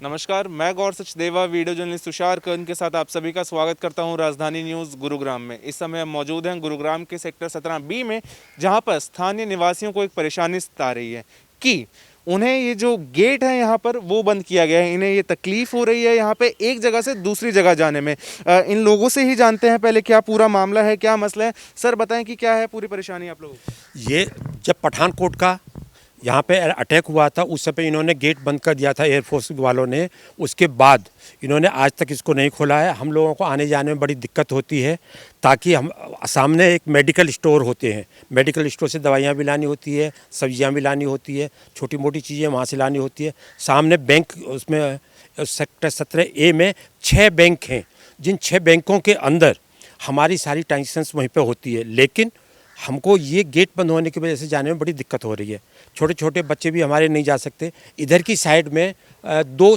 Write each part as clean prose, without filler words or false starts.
नमस्कार, मैं गौर Sachdeva video journalist Tushar कर्ण के साथ आप सभी का स्वागत करता हूं राजधानी न्यूज़ गुरुग्राम में। इस समय हम मौजूद हैं गुरुग्राम के सेक्टर 17B में, जहां पर स्थानीय निवासियों को एक परेशानी सता रही है कि उन्हें ये जो गेट है यहाँ पर वो बंद किया गया है। इन्हें ये तकलीफ हो रही है यहाँ पे एक जगह से दूसरी जगह जाने में। इन लोगों से ही जानते हैं पहले क्या पूरा मामला है, क्या मसला है। सर बताएं कि क्या है पूरी परेशानी आप लोगों को। ये जब पठानकोट का यहाँ पे अटैक हुआ था उस समय इन्होंने गेट बंद कर दिया था एयरफोर्स वालों ने। उसके बाद इन्होंने आज तक इसको नहीं खोला है। हम लोगों को आने जाने में बड़ी दिक्कत होती है, ताकि हम सामने एक मेडिकल स्टोर होते हैं, मेडिकल स्टोर से दवाइयाँ भी लानी होती है, सब्जियाँ भी लानी होती है, छोटी मोटी चीज़ें वहाँ से लानी होती है। सामने बैंक, उसमें सेक्टर 17A में 6 बैंक हैं, जिन 6 बैंकों के अंदर हमारी सारी ट्रांजेक्शन्स वहीं पर होती है। लेकिन हमको ये गेट बंद होने की वजह से जाने में बड़ी दिक्कत हो रही है। छोटे छोटे बच्चे भी हमारे नहीं जा सकते। इधर की साइड में 2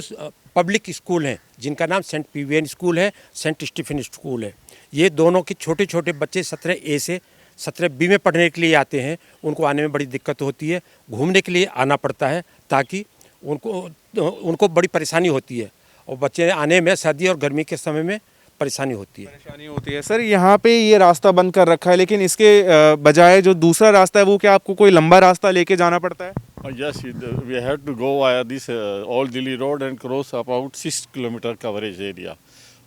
पब्लिक स्कूल हैं, जिनका नाम सेंट पीवीएन स्कूल है, सेंट स्टीफन स्कूल है। ये दोनों के छोटे छोटे बच्चे 17A से 17B में पढ़ने के लिए आते हैं। उनको आने में बड़ी दिक्कत होती है, घूमने के लिए आना पड़ता है, ताकि उनको बड़ी परेशानी होती है। और बच्चे आने में सर्दी और गर्मी के समय में परेशानी होती है। सर यहाँ पे ये रास्ता बंद कर रखा है, लेकिन इसके बजाय जो दूसरा रास्ता है वो क्या आपको कोई लंबा रास्ता लेके जाना पड़ता है? Yes, we have to go via this Old Delhi Road and cross about 6 kilometer coverage area.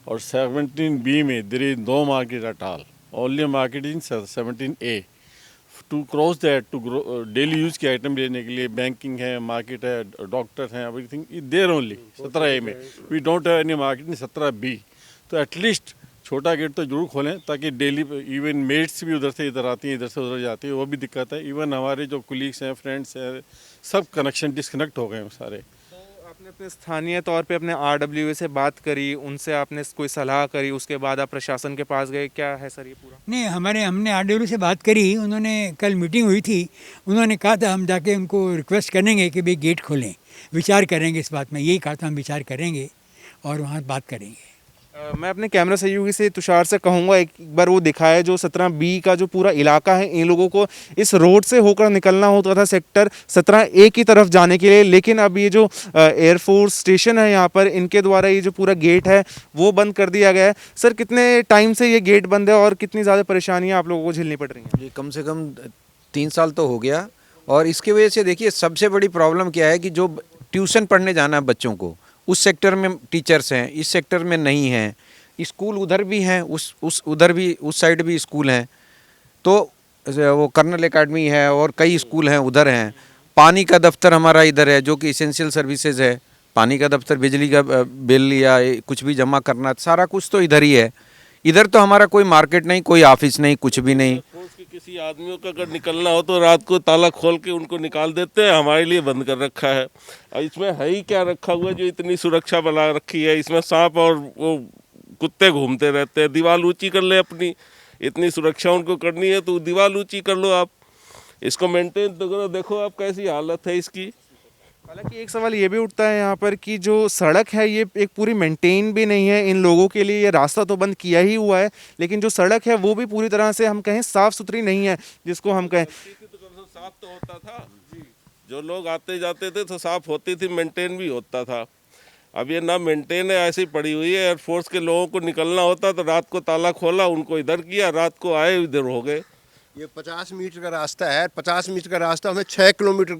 और 17B में there is no market at all. Only market in 17A. To cross that, to daily use के item लेने के लिए banking है, market है, doctor हैं, everything there only 17A में। We don't have any market in 17B। तो at least छोटा गेट तो जरूर खोलें, ताकि डेली इवन मेट्स भी उधर से इधर आती हैं, इधर से उधर जाती है, वो भी दिक्कत है। इवन हमारे जो कुलीग्स हैं, फ्रेंड्स हैं, सब कनेक्शन डिस्कनेक्ट हो गए हैं सारे। तो आपने अपने स्थानीय तौर पे अपने RWA से बात करी, उनसे आपने कोई सलाह करी, उसके बाद आप प्रशासन के पास गए, क्या है सर ये पूरा? नहीं, हमने RWA से बात करी। उन्होंने कल मीटिंग हुई थी, उन्होंने कहा था हम जाके उनको रिक्वेस्ट करेंगे कि भाई गेट खोलें, विचार करेंगे इस बात में। यही कहा था हम विचार करेंगे और वहाँ बात करेंगे। मैं अपने कैमरा सहयोगी से तुषार से कहूँगा एक बार वो दिखाए जो 17B का जो पूरा इलाका है। इन लोगों को इस रोड से होकर निकलना होता था सेक्टर 17A की तरफ जाने के लिए, लेकिन अब ये जो एयरफोर्स स्टेशन है यहाँ पर, इनके द्वारा ये जो पूरा गेट है वो बंद कर दिया गया है। सर कितने टाइम से ये गेट बंद है और कितनी ज़्यादा परेशानियाँ आप लोगों को झेलनी पड़ रही हैं? ये कम से कम 3 साल तो हो गया। और इसकी वजह से देखिए सबसे बड़ी प्रॉब्लम क्या है कि जो ट्यूशन पढ़ने जाना है बच्चों को, उस सेक्टर में टीचर्स हैं, इस सेक्टर में नहीं हैं। स्कूल उधर भी हैं, उधर भी उस साइड भी स्कूल हैं। तो वो कर्नल एकेडमी है और कई स्कूल हैं उधर हैं। पानी का दफ्तर हमारा इधर है, जो कि इसेंशियल सर्विसेज है। पानी का दफ्तर, बिजली का बिल या कुछ भी जमा करना, सारा कुछ तो इधर ही है। इधर तो हमारा कोई मार्केट नहीं, कोई ऑफिस नहीं, कुछ भी नहीं। किसी आदमियों का अगर निकलना हो तो रात को ताला खोल के उनको निकाल देते हैं, हमारे लिए बंद कर रखा है। और इसमें है ही क्या रखा हुआ जो इतनी सुरक्षा बना रखी है? इसमें सांप और वो कुत्ते घूमते रहते हैं। दीवार ऊंची कर ले अपनी, इतनी सुरक्षा उनको करनी है तो दीवार ऊंची कर लो आप, इसको मेंटेन तो करो। देखो आप कैसी हालत है इसकी। हालांकि एक सवाल ये भी उठता है यहाँ पर कि जो सड़क है ये एक पूरी मेंटेन भी नहीं है इन लोगों के लिए। ये रास्ता तो बंद किया ही हुआ है, लेकिन जो सड़क है वो भी पूरी तरह से हम कहें साफ सुथरी नहीं है, जिसको हम कहें। साफ तो होता था, जो लोग आते जाते थे तो साफ होती थी, मेंटेन भी होता था। अब ये ना मेंटेन है, ऐसी पड़ी हुई है। एयरफोर्स के लोगों को निकलना होता तो रात को ताला खोला, उनको इधर किया, रात को आए इधर हो गए। ये 50 मीटर का रास्ता है। 50 मीटर का रास्ता हमें 6 किलोमीटर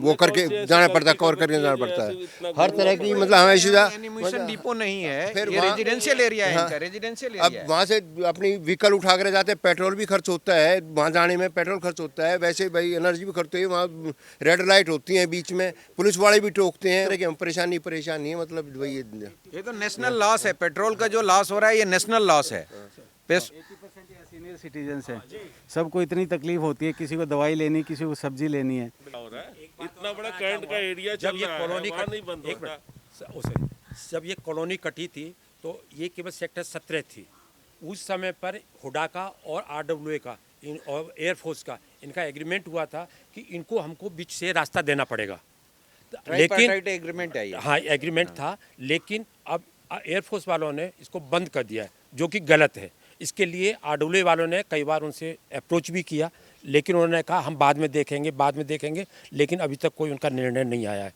वो करके जाना पड़ता है, कवर करके जाना पड़ता है। हर तरह की मतलब हमें सुविधा। एनिमेशन डिपो नहीं है, फिर ये रेजिडेंशियल एरिया है, हाँ, इनका रेजिडेंशियल अब एरिया है। वहाँ से अपनी व्हीकल उठा कर जाते हैं, पेट्रोल भी खर्च होता है, वहाँ जाने में पेट्रोल खर्च होता है, वैसे भाई एनर्जी भी खर्च होती है। वहाँ रेड लाइट होती है, बीच में पुलिस वाले भी टोकते हैं कि हम परेशानी है। मतलब भाई ये तो नेशनल लॉस है, पेट्रोल का जो लॉस हो रहा है ये नेशनल लॉस है। सीनियर सिटीजन्स हैं, सबको इतनी तकलीफ होती है, किसी को दवाई लेनी, किसी को सब्जी लेनी है। इतना बड़ा करंट का एरिया जब ये कॉलोनी नहीं बंद होता। जब ये कॉलोनी कटी थी तो ये केवल सेक्टर 17 थी। उस समय पर हुडा का और RWA का और एयरफोर्स का इनका एग्रीमेंट हुआ था कि इनको हमको बीच से रास्ता देना पड़ेगा। लेकिन एग्रीमेंट है ये। हाँ, एग्रीमेंट था, लेकिन अब एयरफोर्स वालों ने इसको बंद कर दिया है, जो कि गलत है। इसके लिए RWA वालों ने कई बार उनसे अप्रोच भी किया, लेकिन उन्होंने कहा हम बाद में देखेंगे, लेकिन अभी तक कोई उनका निर्णय नहीं आया है।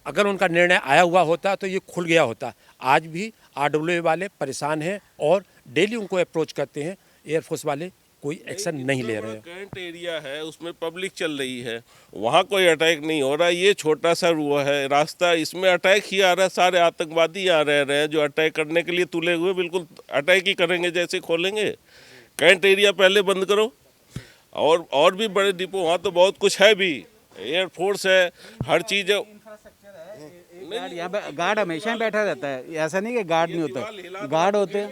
अगर उनका निर्णय आया हुआ होता तो ये खुल गया होता। आज भी आरडब्ल्यूए वाले परेशान हैं और डेली उनको अप्रोच करते हैं, एयरफोर्स वाले कोई एक्शन नहीं ले रहे हैं। कैंट एरिया है, उसमें पब्लिक चल रही है, वहाँ कोई अटैक नहीं हो रहा। ये छोटा सा वो है रास्ता, इसमें अटैक ही आ रहा है। सारे आतंकवादी आ रहे हैं जो अटैक करने के लिए तुले हुए, बिल्कुल अटैक ही करेंगे जैसे खोलेंगे। कैंट एरिया पहले बंद करो। और भी बड़े डिपो वहाँ तो बहुत कुछ है भी, एयरफोर्स है, हर चीज़ है। यहाँ पे गार्ड हमेशा ही बैठा रहता है, ऐसा नहीं कि गार्ड नहीं होता, गार्ड होते हैं।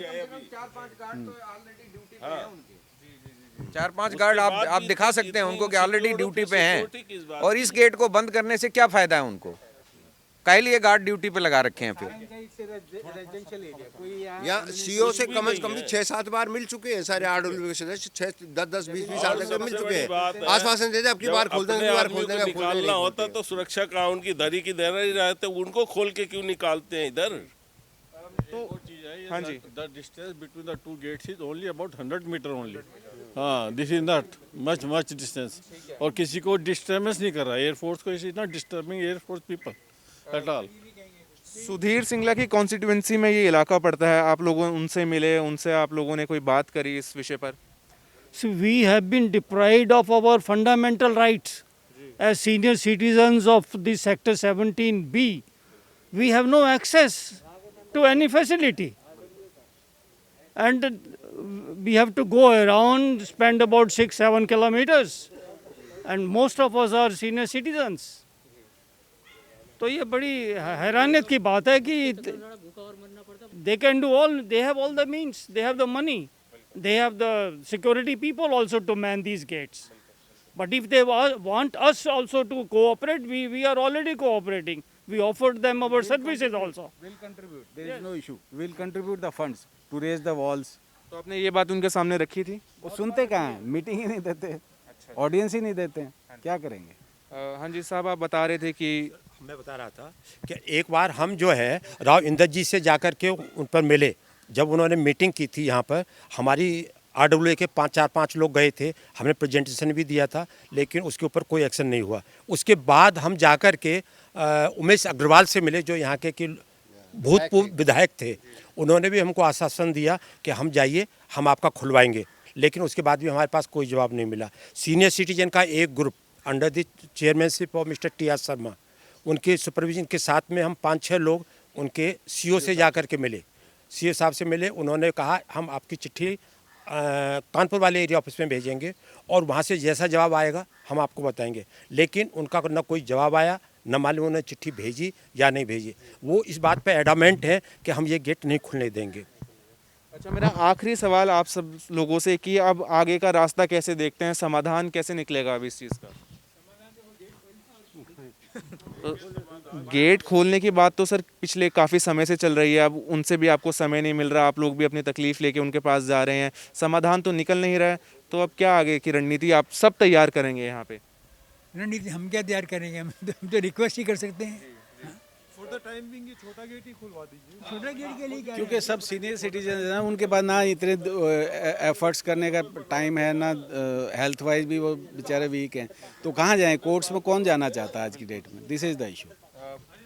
4-5 गार्ड आप दिखा सकते हैं उनको कि ऑलरेडी ड्यूटी पे हैं, और इस गेट को बंद करने से क्या फायदा है उनको? काहे लिए गार्ड ड्यूटी पे लगा रखे हैं फिर? यहाँ सीओ से कम से कम भी 6-7 बार मिल चुके हैं सारे आरडब्ल्यू के सदस्य, 10-20 साल तक मिल चुके हैं। आश्वासन देते अब की बार खोल देंगे, बार खोल देंगे। निकालना होता तो सुरक्षा कानून की धरी की धर ही रहते, उनको खोल के क्यों निकालते हैं इधर? हाँ जी, The distance between the two gates is only about 100 meter only. हाँ, this is not much distance. और किसी को डिस्टर्बेंस नहीं कर रहा एयरफोर्स को, is not disturbing air force people at all. Sudhir Singla की कॉन्स्टिट्यूएंसी में ये इलाका पड़ता है। आप लोगों उनसे मिले, उनसे आप लोगों ने कोई बात करी इस विषय पर? So we have been deprived of our fundamental rights as senior citizens of the Sector 17B. We have no access to any facility. And we have to go around, spend about 6-7 kilometers. And most of us are senior citizens. तो ये बड़ी हैरानियत की बात है कि they can do all, they have all the means, they have the money, they have the security people also to man these gates. But if they want us also to cooperate, we are already cooperating. We offered them our services also. We'll contribute, there is no issue. We'll contribute the funds to raise the walls. तो आपने ये बात उनके सामने रखी थी? वो सुनते कहाँ हैं, मीटिंग ही नहीं देते, ऑडियंस ही नहीं देते हैं, क्या करेंगे? हाँ जी साहब, आप बता रहे थे कि मैं बता रहा था कि एक बार हम जो है राव इंदर जी से जाकर के उन पर मिले। जब उन्होंने मीटिंग की थी यहाँ पर, हमारी आरडब्ल्यूए के 4-5 लोग गए थे, हमने प्रेजेंटेशन भी दिया था, लेकिन उसके ऊपर कोई एक्शन नहीं हुआ। उसके बाद हम जाकर के उमेश अग्रवाल से मिले जो यहाँ के कि भूतपूर्व विधायक थे। उन्होंने भी हमको आश्वासन दिया कि हम जाइए, हम आपका खुलवाएंगे, लेकिन उसके बाद भी हमारे पास कोई जवाब नहीं मिला। सीनियर सिटीजन का एक group under the chairmanship of mister T R Sharma, उनके सुपरविजन के साथ में हम 5-6 लोग उनके सीओ से जा कर के मिले, सीओ साहब से मिले। उन्होंने कहा हम आपकी चिट्ठी कानपुर वाले एरिया ऑफिस में भेजेंगे और वहाँ से जैसा जवाब आएगा हम आपको बताएंगे। लेकिन उनका न कोई जवाब आया, न मालूम उन्होंने चिट्ठी भेजी या नहीं भेजी। वो इस बात पे एडामेंट है कि हम ये गेट नहीं खुलने देंगे। अच्छा, मेरा आखिरी सवाल आप सब लोगों से कि अब आगे का रास्ता कैसे देखते हैं, समाधान कैसे निकलेगा अब इस चीज़ का? गेट खोलने की बात तो सर पिछले काफ़ी समय से चल रही है, अब उनसे भी आपको समय नहीं मिल रहा, आप लोग भी अपनी तकलीफ़ लेके उनके पास जा रहे हैं, समाधान तो निकल नहीं रहा है। तो अब क्या आगे की रणनीति आप सब तैयार करेंगे यहाँ पे? रणनीति हम क्या तैयार करेंगे, हम तो रिक्वेस्ट ही कर सकते हैं। छोटा गेट ही खुलवा दीजिए। छोटा गेट के लिए क्या? क्योंकि सब सीनियर सिटीजन हैं, उनके पास ना इतने एफर्ट्स करने का टाइम है, ना हेल्थ वाइज भी वो बेचारे वीक हैं, तो कहाँ जाएं? कोर्ट्स में कौन जाना चाहता है आज की डेट में? This is the issue.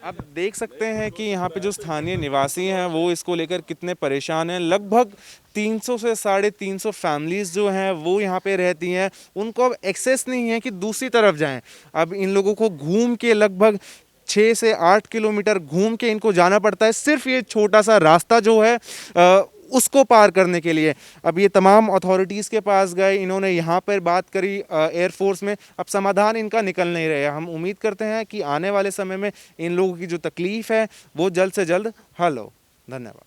आप देख सकते हैं कि यहाँ पे जो स्थानीय निवासी हैं वो इसको लेकर कितने परेशान हैं। लगभग 300 से 350 फैमिलीज़ जो हैं वो यहाँ पे रहती हैं, उनको अब एक्सेस नहीं है कि दूसरी तरफ जाएं। अब इन लोगों को घूम के लगभग 6 से 8 किलोमीटर घूम के इनको जाना पड़ता है, सिर्फ ये छोटा सा रास्ता जो है उसको पार करने के लिए। अब ये तमाम अथॉरिटीज़ के पास गए, इन्होंने यहाँ पर बात करी एयरफोर्स में, अब समाधान इनका निकल नहीं रहा। हम उम्मीद करते हैं कि आने वाले समय में इन लोगों की जो तकलीफ़ है वो जल्द से जल्द हल हो। धन्यवाद।